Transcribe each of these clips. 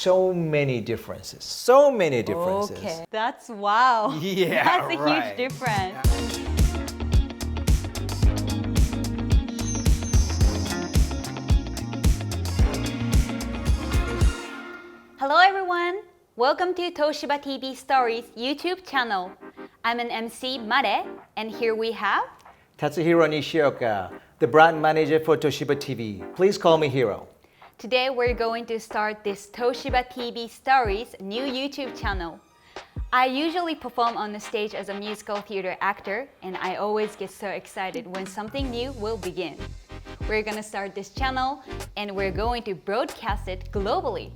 so many differences. So many differences. Okay, that's wow. Yeah, that's a right. huge difference. Hello everyone. Welcome to Toshiba TV Stories YouTube channel. I'm an MC Mare, and here we have Tatsuhiro Nishioka, the brand manager for Toshiba TV. Please call me Hiro. Today we're going to start this Toshiba TV Stories new YouTube channel. I usually perform on the stage as a musical theater actor, and I always get so excited when something new will begin. We're gonna start this channel and we're going to broadcast it globally.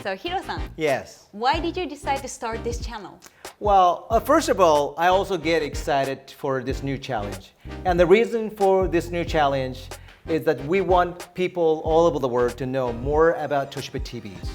So Hiro-san, Yes. why did you decide to start this channel? Well, first of all, I also get excited for this new challenge. And the reason for this new challenge is that we want people all over the world to know more about Toshiba TVs.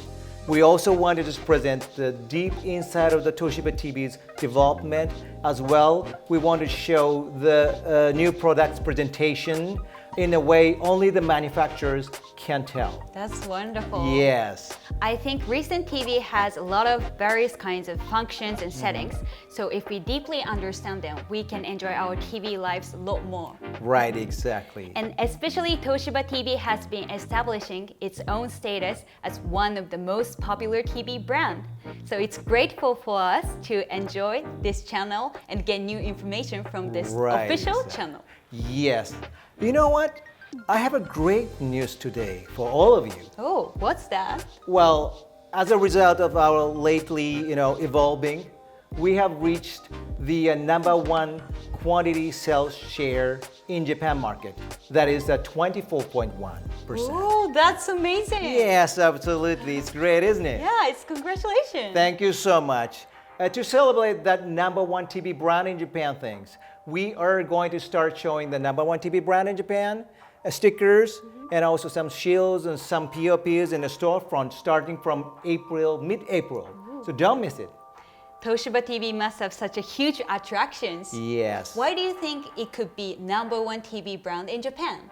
We also wanted to present the deep inside of the Toshiba TV's development. As well, we want to show the new products presentation in a way only the manufacturers can tell. That's wonderful. Yes. I think recent TV has a lot of various kinds of functions and settings. So if we deeply understand them, we can enjoy our TV lives a lot more. Right, exactly. And especially Toshiba TV has been establishing its own status as one of the most popular TV brand. So it's grateful for us to enjoy this channel and get new information from this official channel. Yes. You know what? I have a great news today for all of you. Oh, what's that? Well, as a result of our lately, evolving, we have reached the #1 quantity sales share in Japan market. That is 24.1%. Oh, that's amazing. Yes, absolutely. It's great, isn't it? Yeah, it's congratulations. Thank you so much. To celebrate that #1 TV brand in Japan things, we are going to start showing the #1 TV brand in Japan, stickers, and also some shields and some POPs in the storefront starting from mid-April. So don't miss it. Toshiba TV must have such a huge attractions. Yes. Why do you think it could be #1 TV brand in Japan?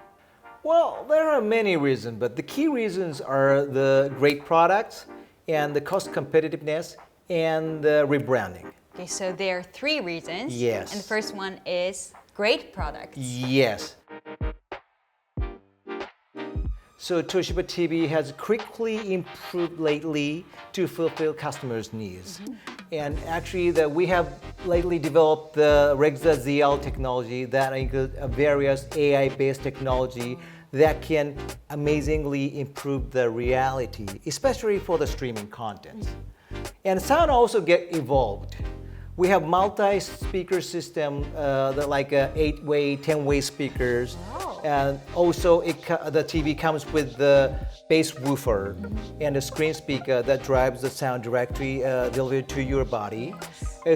Well, there are many reasons, but the key reasons are the great products and the cost competitiveness and the rebranding. Okay, so there are three reasons. Yes. And the first one is great products. Yes. So Toshiba TV has quickly improved lately to fulfill customers' needs. And actually we have lately developed the Rexa ZL technology that includes various AI-based technology that can amazingly improve the reality, especially for the streaming content. And sound also get evolved. We have multi-speaker system, like 8-way, 10-way speakers. Wow. And also the TV comes with the bass woofer and a screen speaker that drives the sound directly delivered to your body.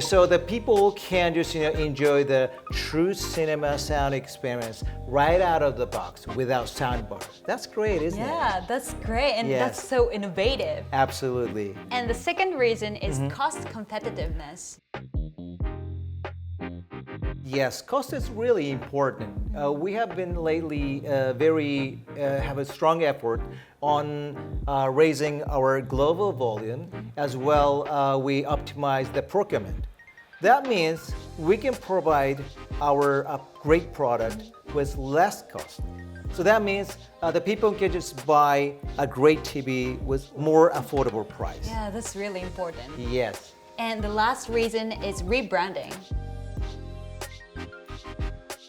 So the people can just enjoy the true cinema sound experience right out of the box without soundbar. That's great, isn't it? Yeah, that's great, and Yes. that's so innovative. Absolutely. And the second reason is cost competitiveness. Yes, cost is really important. We have been lately have a strong effort on raising our global volume, as well we optimize the procurement. That means we can provide our great product with less cost. So that means the people can just buy a great TV with more affordable price. Yeah, that's really important. Yes. And the last reason is rebranding.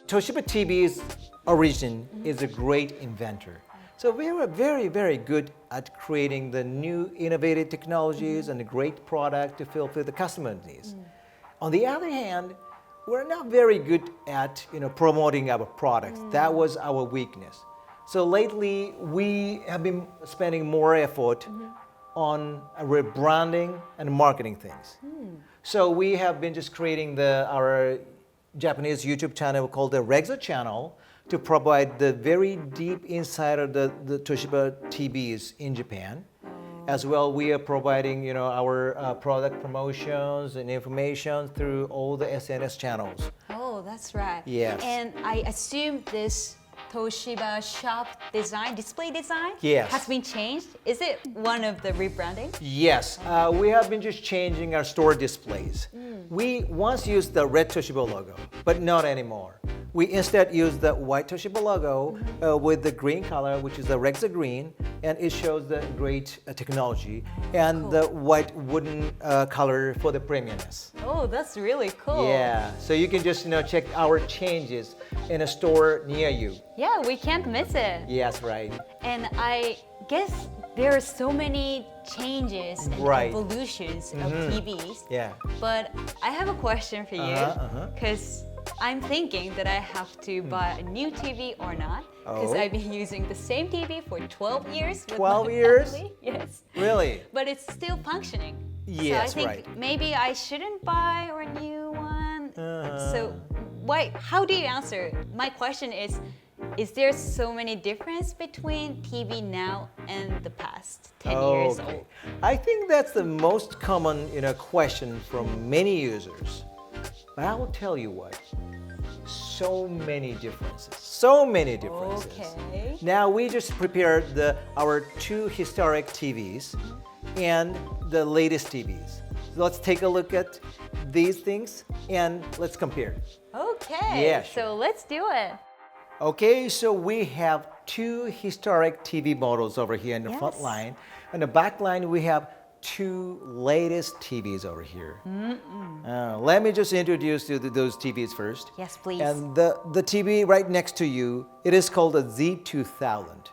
Toshiba TV's origin is a great inventor. So we are very, very good at creating the new innovative technologies and a great product to fulfill the customer needs. On the other hand, we're not very good at promoting our products. That was our weakness. So lately, we have been spending more effort on rebranding and marketing things. So we have been just creating our Japanese YouTube channel called the Rexa channel to provide the very deep inside of the Toshiba TVs in Japan. As well, we are providing our product promotions and information through all the SNS channels. Oh, that's right. Yes. And I assume this Toshiba shop design, display design Yes. has been changed. Is it one of the rebranding? Yes, we have been just changing our store displays. We once used the red Toshiba logo, but not anymore. We instead use the white Toshiba logo with the green color, which is the Rexa green, and it shows the great technology, and Cool. the white wooden color for the premiumness. Oh, that's really cool. Yeah, so you can just check our changes in a store near you. Yeah, we can't miss it. Yes, right. And I guess there are so many changes and Right. evolutions of TVs. Yeah. But I have a question for you Uh-huh. because I'm thinking that I have to buy a new TV or not because Oh. I've been using the same TV for 12 years. With 12 my years? family. Yes. Really? But it's still functioning. Yes, so I think right. maybe I shouldn't buy a new one. Uh-huh. So how do you answer? My question is there so many difference between TV now and the past 10 years Okay. old? I think that's the most common question from many users. But I will tell you what, so many differences, so many differences. Okay. Now we just prepared our two historic TVs and the latest TVs. So let's take a look at these things and let's compare. Okay. Yeah, sure. So let's do it. Okay, so we have two historic TV models over here in the front Yes. line. In the back line, we have two latest TVs over here. Let me just introduce you to those TVs first. Yes, please. And the TV right next to you, it is called a Z2000.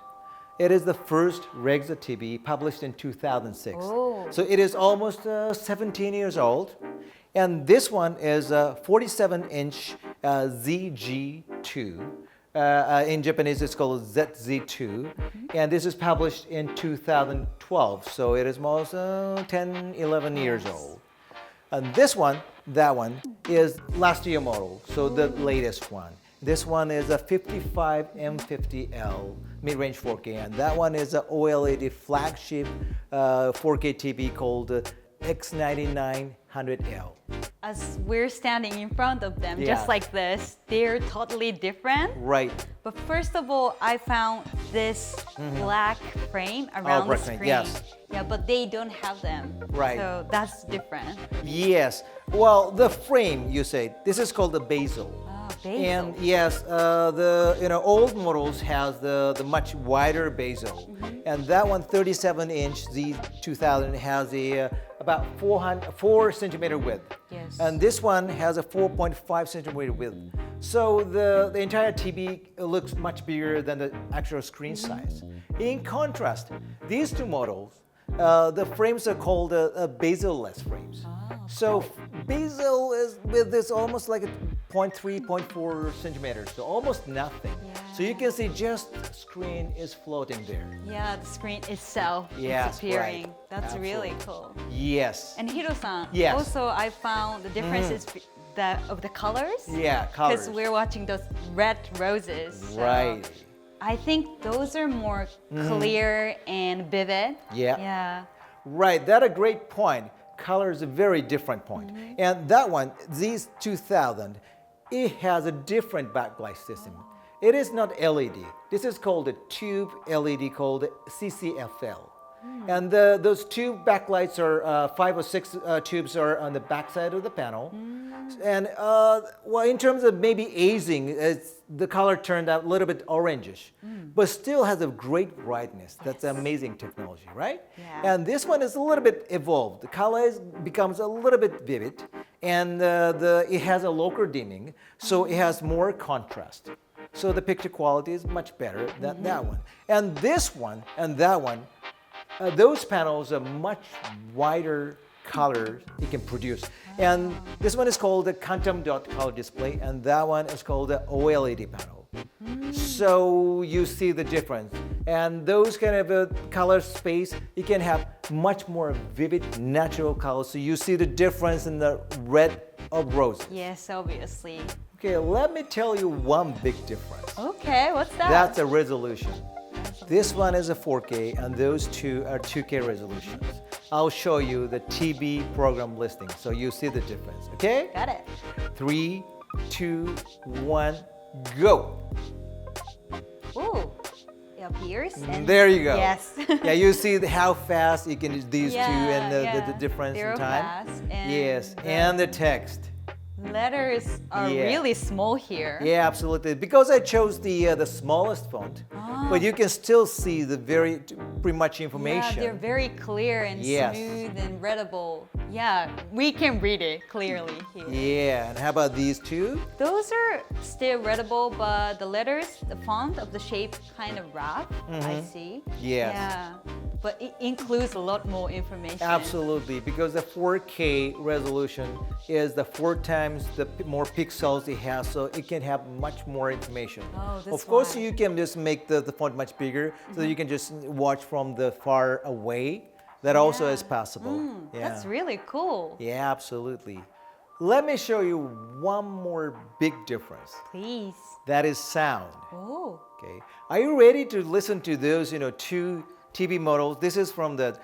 It is the first Rexa TV published in 2006. Oh. So it is almost 17 years old. And this one is a 47-inch ZG2. In Japanese, it's called ZG2. And this is published in 2012. So it is almost 10, 11 years old. And this one, that one, is last year model, so the latest one. This one is a 55 M50L mid-range 4K, and that one is a OLED flagship 4K TV called X9900L. As we're standing in front of them, Yeah. just like this, they're totally different. Right. But first of all, I found this black frame around the black frame, screen. yes. Yeah, but they don't have them. Right. So that's different. Yes. Well, the frame, you say, this is called the bezel. Oh, bezel. And yes, the old models has the much wider bezel, and that one 37-inch Z2000 has a about 4 centimeter width. Yes. And this one has a 4.5 centimeter width. So the entire TV looks much bigger than the actual screen size. In contrast, these two models, the frames are called bezel-less frames. So bezel is with this almost like a 0.3, 0.4 centimeters, so almost nothing. So you can see just the screen is floating there. Yeah, the screen itself Yes, is appearing. right. That's really Absolutely. cool. Yes. And Hiro-san, Yes. also I found the differences of the colors. Yeah, colors. Because we're watching those red roses. so Right. I think those are more clear and vivid. Yeah. Yeah. Right, that's a great point. Color is a very different point. And that one, these 2000, it has a different backlight system. It is not LED. This is called a tube LED called CCFL. And those tube backlights are 5 or 6 tubes are on the back side of the panel. And well, in terms of maybe aging, the color turned out a little bit orangish, but still has a great brightness. That's amazing technology, right? Yeah. And this one is a little bit evolved. The color becomes a little bit vivid, and it has a local dimming, so it has more contrast. So the picture quality is much better than that one. And this one and that one, those panels are much wider colors it can produce. And this one is called the quantum dot color display, and that one is called the OLED panel. So you see the difference. And those kind of color space, you can have much more vivid natural colors. So you see the difference in the red of roses. Yes, obviously. Okay, let me tell you one big difference. Okay, what's that? That's a resolution. This one is a 4K and those two are 2K resolutions. I'll show you the TV program listing so you see the difference, okay? Got it. 3, 2, 1, go! Oh, it appears. And There you go. Yes. Yeah, you see how fast you can use these two and the difference They're in time. fast, and Yes, and the text. letters are Yeah. really small here. Yeah, absolutely. Because I chose the smallest font, but you can still see the pretty much information. Yeah, they're very clear and Yes. smooth and readable. Yeah, we can read it clearly here. Yeah, and how about these two? Those are still readable, but the letters, the font of the shape kind of rough, I see. Yes. Yeah, but it includes a lot more information. Absolutely, because the 4K resolution is the 4 times the more pixels it has, so it can have much more information. Oh, that's Of course, why. you can just make the font much bigger, so that you can just watch from the far away. That also is possible. Yeah. That's really cool. Yeah, absolutely. Let me show you one more big difference. Please. That is sound. Oh. Okay. Are you ready to listen to those, two TV models? This is from the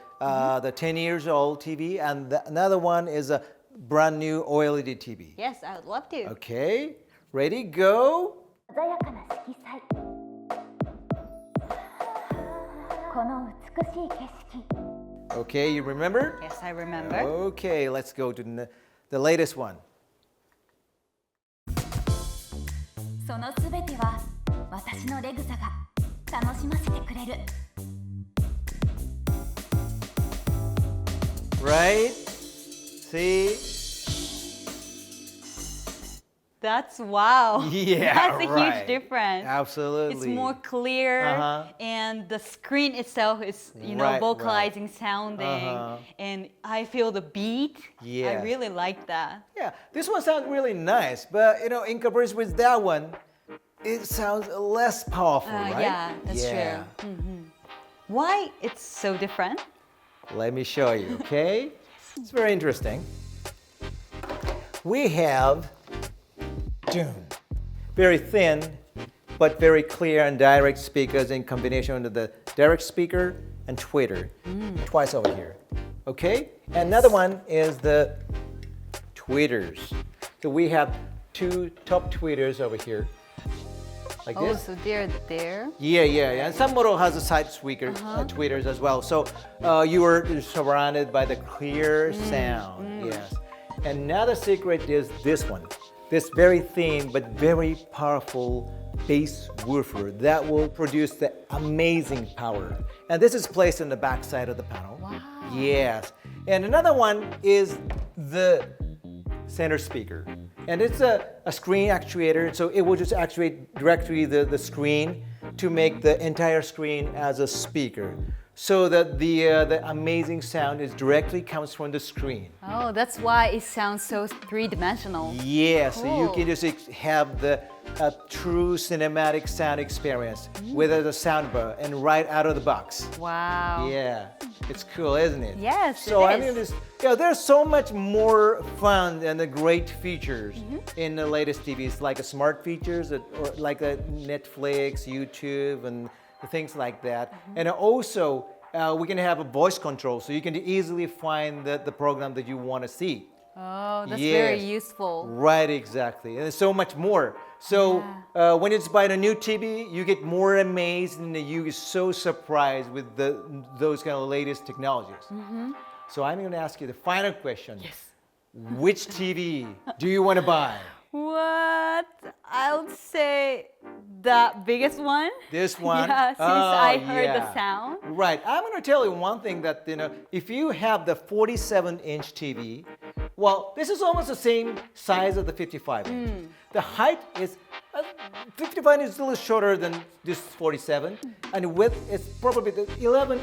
10 years old TV, and another one is a brand new OLED TV. Yes, I would love to. Okay. Ready? Go. 鮮やかな色彩この美しい景色 Okay, you remember? Yes, I remember. Okay, let's go to the latest one. そのすべては私のレグザが楽しませてくれる Right? See? That's wow. Yeah, That's a right. huge difference. Absolutely. It's more clear, and the screen itself is, Right, vocalizing, sounding, and I feel the beat. Yes. I really like that. Yeah, this one sounds really nice, but in comparison with that one, it sounds less powerful, right? Yeah, that's true. Why it's so different? Let me show you, okay? It's very interesting. We have very thin but very clear and direct speakers in combination with the direct speaker and tweeter. Twice over here. Okay? Another one is the tweeters. So we have 2 top tweeters over here. Like Oh, this. so they're there. Yeah. And some model has a side speaker, tweeters as well. So you are surrounded by the clear sound. Yes. Another secret is this one. This very thin but very powerful bass woofer that will produce the amazing power. And this is placed in the back side of the panel. Wow. Yes. And another one is the center speaker. And it's a screen actuator, so it will just actuate directly the screen to make the entire screen as a speaker. So that the amazing sound is directly comes from the screen. Oh, that's why it sounds so three-dimensional. Yes, so you Cool. can just have the true cinematic sound experience with the soundbar and right out of the box. Wow. Yeah, it's cool, isn't it? Yes, So it I mean, is. there's so much more fun and the great features in the latest TVs, like the smart features or like the Netflix, YouTube, and things like that. And also, we can have a voice control, so you can easily find the program that you want to see. Oh, that's very Yes. useful. Right, exactly. And there's so much more. So when it's by the new TV, you get more amazed and you get so surprised with those kind of latest technologies. So I'm going to ask you the final question. Yes. Which TV do you want to buy? What? I would say the biggest one. This one? Yeah, since Oh, I heard the yeah. sound. Right. I'm going to tell you one thing that, if you have the 47-inch TV, well, this is almost the same size of the 55-inch. The height is 55 is a little shorter than this 47, and width is probably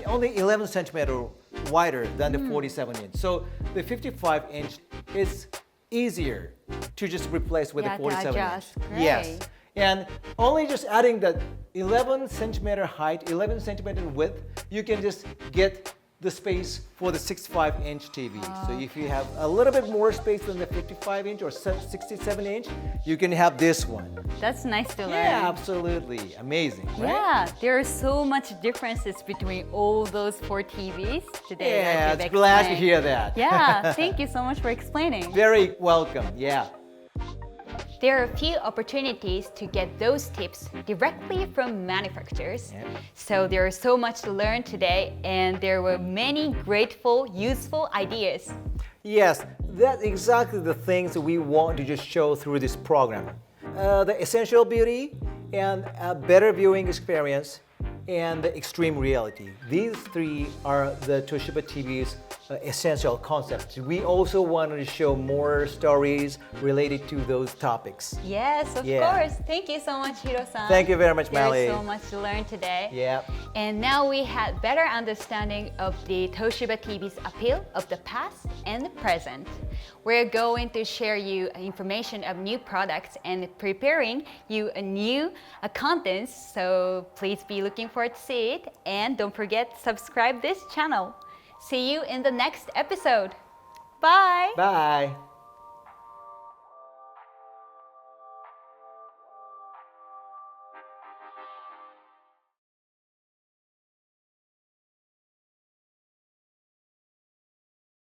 only 11 centimeter wider than the 47-inch. So the 55-inch is easier to just replace with Yeah, the to 47-inch. adjust. Yes. Great. And only just adding the 11 centimeter height, 11 centimeter width, you can just get the space for the 65-inch TV. So if you have a little bit more space than the 55-inch or 67-inch, you can have this one. That's nice to learn. Yeah, absolutely. Amazing, right? Yeah, there are so much differences between all those 4 TVs today. Yeah, that you've it's glad to explained. hear that. Yeah, thank you so much for explaining. Very welcome, yeah. There are a few opportunities to get those tips directly from manufacturers. Yeah. So there is so much to learn today, and there were many grateful, useful ideas. Yes, that's exactly the things that we want to just show through this program. The essential beauty and a better viewing experience and the extreme reality. These three are the Toshiba TV's essential concepts. We also wanted to show more stories related to those topics. Yes, of Yeah. course. Thank you so much, Hiro-san. Thank you very much, Mali. There's so much to learn today. Yeah. And now we had better understanding of the Toshiba TV's appeal of the past and the present. We're going to share you information of new products and preparing you a new contents. So please be looking forward to see it. And don't forget to subscribe this channel. See you in the next episode. Bye. Bye.